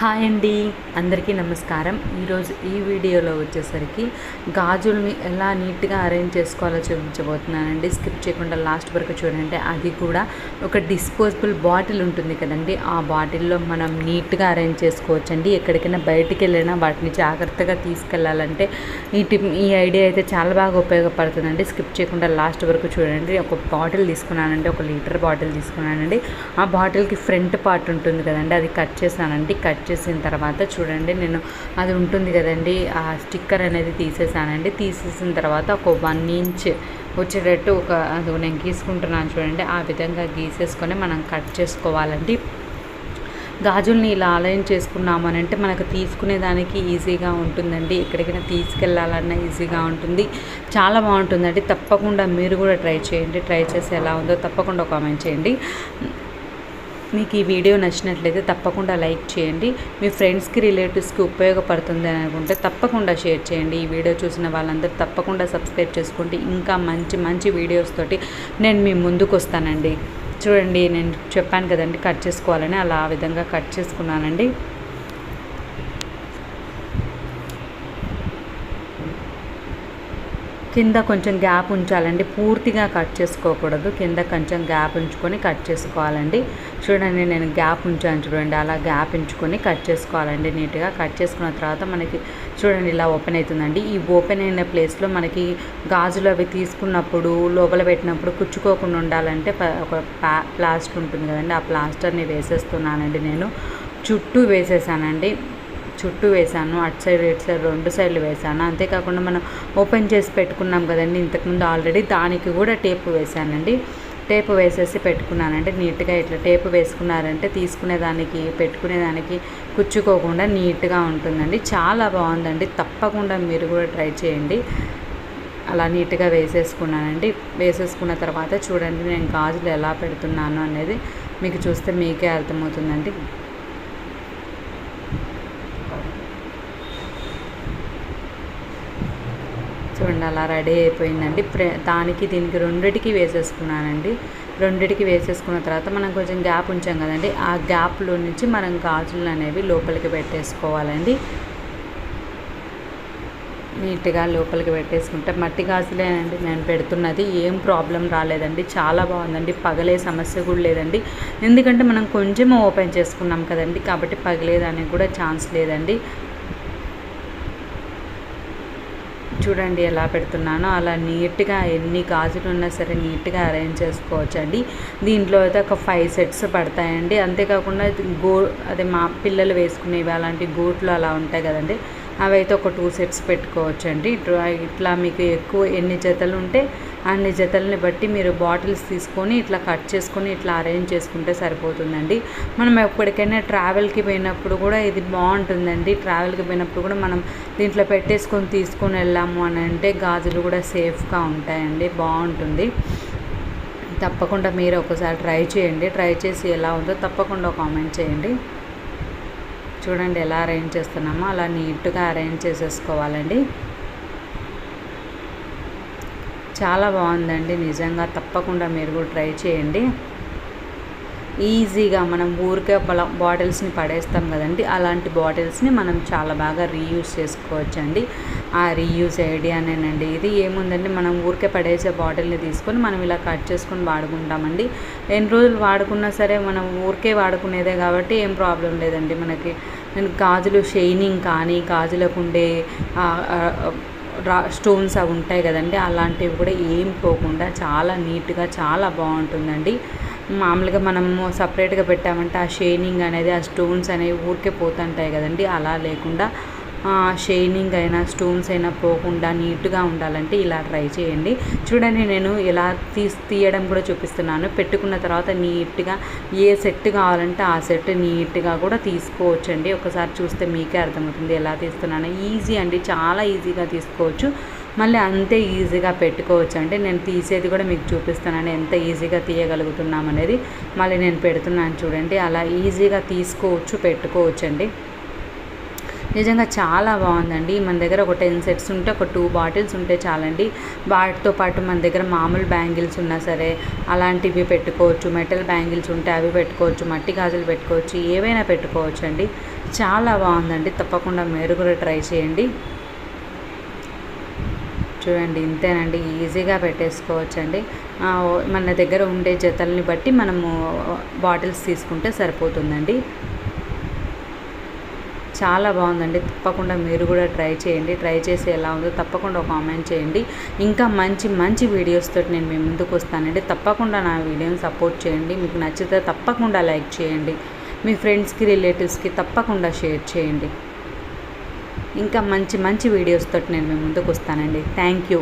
Hi అండి, అందరికీ నమస్కారం. ఈరోజు ఈ వీడియోలో వచ్చేసరికి గాజుల్ని ఎలా నీట్గా అరేంజ్ చేసుకోవాలో చూపించబోతున్నానండి. స్కిప్ చేయకుండా లాస్ట్ వరకు చూడండి. అది కూడా ఒక డిస్పోజబుల్ బాటిల్ ఉంటుంది కదండి, ఆ బాటిల్లో మనం నీట్గా అరేంజ్ చేసుకోవచ్చండి. ఎక్కడికైనా బయటికి వెళ్ళినా వాటిని జాగ్రత్తగా తీసుకెళ్ళాలంటే ఈ ఐడియా అయితే చాలా బాగా ఉపయోగపడుతుందండి. స్కిప్ చేయకుండా లాస్ట్ వరకు చూడండి. ఒక బాటిల్ తీసుకున్నానండి, 1 లీటర్ బాటిల్ తీసుకున్నానండి. ఆ బాటిల్కి ఫ్రంట్ పార్ట్ ఉంటుంది కదండి, అది కట్ చేశానండి. కట్ చేసిన తర్వాత చూడండి, నేను అది ఉంటుంది కదండి, ఆ స్టిక్కర్ అనేది తీసేసానండి. తీసేసిన తర్వాత ఒక 1 ఇంచ్ వచ్చేటట్టు అది నేను గీసుకుంటున్నాను చూడండి. ఆ విధంగా గీసేసుకొని మనం కట్ చేసుకోవాలండి. గాజుల్ని ఇలా అలైన్ చేసుకున్నామని అంటే మనకు తీసుకునేదానికి ఈజీగా ఉంటుందండి. ఎక్కడికైనా తీసుకెళ్ళాలన్నా ఈజీగా ఉంటుంది. చాలా బాగుంటుందండి. తప్పకుండా మీరు కూడా ట్రై చేయండి. ట్రై చేసి ఎలా ఉందో తప్పకుండా కామెంట్ చేయండి. మీకు ఈ వీడియో నచ్చినట్లయితే తప్పకుండా లైక్ చేయండి. మీ ఫ్రెండ్స్కి, రిలేటివ్స్కి ఉపయోగపడుతుంది అని అనుకుంటే తప్పకుండా షేర్ చేయండి. ఈ వీడియో చూసిన వాళ్ళందరూ తప్పకుండా సబ్స్క్రైబ్ చేసుకోండి. ఇంకా మంచి మంచి వీడియోస్ తోటి నేను మీ ముందుకు వస్తానండి. చూడండి, నేను చెప్పాను కదండి కట్ చేసుకోవాలని, అలా ఆ విధంగా కట్ చేసుకున్నానండి. కింద కొంచెం గ్యాప్ ఉంచాలండి, పూర్తిగా కట్ చేసుకోకూడదు. కింద కొంచెం గ్యాప్ ఉంచుకొని కట్ చేసుకోవాలండి. చూడండి, నేను గ్యాప్ ఉంచాను చూడండి, అలా గ్యాప్ ఉంచుకొని కట్ చేసుకోవాలండి. నీట్గా కట్ చేసుకున్న తర్వాత మనకి చూడండి ఇలా ఓపెన్ అవుతుందండి. ఈ ఓపెన్ అయిన ప్లేస్లో మనకి గాజులు అవి తీసుకున్నప్పుడు లోపల పెట్టినప్పుడు కుచ్చుకోకుండా ఉండాలంటే ఒక ప్లాస్టర్ ఉంటుంది కదండి, ఆ ప్లాస్టర్ని వేసేస్తున్నానండి. నేను చుట్టూ వేసేసానండి, చుట్టూ వేసాను. అటు సైడ్ ఇటు సైడ్ 2 సైడ్లు వేసాను. అంతేకాకుండా మనం ఓపెన్ చేసి పెట్టుకున్నాం కదండి ఇంతకుముందు ఆల్రెడీ, దానికి కూడా టేపు వేసానండి. టేపు వేసేసి పెట్టుకున్నానండి. నీట్గా ఇట్లా టేపు వేసుకున్నారంటే తీసుకునేదానికి పెట్టుకునేదానికి కుచ్చుకోకుండా నీట్గా ఉంటుందండి. చాలా బాగుందండి. తప్పకుండా మీరు కూడా ట్రై చేయండి. అలా నీట్గా వేసేసుకున్నానండి. వేసేసుకున్న తర్వాత చూడండి, నేను గాజులు ఎలా పెడుతున్నాను అనేది మీకు చూస్తే మీకే అర్థమవుతుందండి. చూడండి, అలా రెడీ అయిపోయిందండి. దీనికి రెండిటికి వేసేసుకున్నానండి. రెండిటికి వేసేసుకున్న తర్వాత మనం కొంచెం గ్యాప్ ఉంచాం కదండి, ఆ గ్యాప్లో నుంచి మనం గాజులు అనేవి లోపలికి పెట్టేసుకోవాలండి. నీట్గా లోపలికి పెట్టేసుకుంటే మట్టి గాజులేనండి నేను పెడుతున్నది. ఏం ప్రాబ్లం రాలేదండి. చాలా బాగుందండి. పగలే సమస్య కూడా లేదండి. ఎందుకంటే మనం కొంచెం ఓపెన్ చేసుకున్నాం కదండి, కాబట్టి పగిలేదానికి కూడా ఛాన్స్ లేదండి. చూడండి ఎలా పెడుతున్నానో, అలా నీట్గా ఎన్ని గాజులు ఉన్నా సరే నీట్గా అరేంజ్ చేసుకోవచ్చండి. దీంట్లో అయితే ఒక 5 సెట్స్ పడతాయండి. అంతేకాకుండా అదే మా పిల్లలు వేసుకునేవి అలాంటి గోట్లు అలా ఉంటాయి కదండి, అవి అయితే ఒక 2 సెట్స్ పెట్టుకోవచ్చండి. ఇట్లా మీకు ఎక్కువ ఎన్ని జతలు ఉంటే అన్ని జతల్ని బట్టి మీరు బాటిల్స్ తీసుకొని ఇట్లా కట్ చేసుకొని ఇట్లా అరేంజ్ చేసుకుంటే సరిపోతుందండి. మనం ఎప్పటికైనా ట్రావెల్కి పోయినప్పుడు కూడా ఇది బాగుంటుందండి. ట్రావెల్కి పోయినప్పుడు కూడా మనం దీంట్లో పెట్టేసుకొని తీసుకొని వెళ్ళాము అని అంటే గాజులు కూడా సేఫ్గా ఉంటాయండి. బాగుంటుంది. తప్పకుండా మీరు ఒకసారి ట్రై చేయండి. ట్రై చేసి ఎలా ఉందో తప్పకుండా కామెంట్ చేయండి. చూడండి ఎలా అరేంజ్ చేస్తున్నామో అలా నీట్గా అరేంజ్ చేసేసుకోవాలండి. చాలా బాగుందండి నిజంగా. తప్పకుండా మీరు కూడా ట్రై చేయండి. ఈజీగా మనం ఊరికే బాటిల్స్ని పడేస్తాం కదండి, అలాంటి బాటిల్స్ని మనం చాలా బాగా రీయూజ్ చేసుకోవచ్చండి. ఆ రీయూజ్ ఐడియానేనండి ఇది. ఏముందండి, మనం ఊరికే పడేసే బాటిల్ని తీసుకొని మనం ఇలా కట్ చేసుకొని వాడుకుంటామండి. ఎన్ని రోజులు వాడుకున్నా సరే మనం ఊరికే వాడుకునేదే కాబట్టి ఏం ప్రాబ్లం లేదండి మనకి. నేను గాజులు షైనింగ్ కానీ, గాజులకు ఉండే స్టోన్స్ అవి ఉంటాయి కదండి, అలాంటివి కూడా ఏం పోకుండా చాలా నీట్గా చాలా బాగుంటుందండి. మామూలుగా మనము సపరేట్గా పెట్టామంటే ఆ షైనింగ్ అనేది, ఆ స్టోన్స్ అనేవి ఊరికే పోతుంటాయి కదండి, అలా లేకుండా షైనింగ్ అయినా స్టోన్స్ అయినా పోకుండా నీట్గా ఉండాలంటే ఇలా ట్రై చేయండి. చూడండి, నేను ఎలా తీయడం కూడా చూపిస్తున్నాను. పెట్టుకున్న తర్వాత నీట్గా ఏ సెట్ కావాలంటే ఆ సెట్ నీట్గా కూడా తీసుకోవచ్చండి. ఒకసారి చూస్తే మీకే అర్థమవుతుంది ఎలా తీస్తున్నాను. ఈజీ అండి, చాలా ఈజీగా తీసుకోవచ్చు. మళ్ళీ అంతే ఈజీగా పెట్టుకోవచ్చు అండి. నేను తీసేది కూడా మీకు చూపిస్తానండి, ఎంత ఈజీగా తీయగలుగుతున్నాం అనేది. మళ్ళీ నేను పెడుతున్నాను చూడండి, అలా ఈజీగా తీసుకోవచ్చు, పెట్టుకోవచ్చు అండి. నిజంగా చాలా బాగుందండి. మన దగ్గర ఒక 10 సెట్స్ ఉంటే ఒక 2 బాటిల్స్ ఉంటే చాలండి. వాటితో పాటు మన దగ్గర మామూలు బ్యాంగిల్స్ ఉన్నా సరే అలాంటివి పెట్టుకోవచ్చు. మెటల్ బ్యాంగిల్స్ ఉంటే అవి పెట్టుకోవచ్చు. మట్టి గాజులు పెట్టుకోవచ్చు. ఏవైనా పెట్టుకోవచ్చు అండి. చాలా బాగుందండి. తప్పకుండా మీరు కూడా ట్రై చేయండి. చూడండి ఇంతేనండి, ఈజీగా పెట్టేసుకోవచ్చండి. మన దగ్గర ఉండే జతల్ని బట్టి మనము బాటిల్స్ తీసుకుంటే సరిపోతుందండి. చాలా బాగుందండి. తప్పకుండా మీరు కూడా ట్రై చేయండి. ట్రై చేసి ఎలా ఉందో తప్పకుండా కామెంట్ చేయండి. ఇంకా మంచి మంచి వీడియోస్తో నేను మీ ముందుకు వస్తానండి. తప్పకుండా నా వీడియోని సపోర్ట్ చేయండి. మీకు నచ్చితే తప్పకుండా లైక్ చేయండి. మీ ఫ్రెండ్స్కి రిలేటివ్స్కి తప్పకుండా షేర్ చేయండి. ఇంకా మంచి మంచి వీడియోస్తో నేను మీ ముందుకు వస్తానండి. Thank you.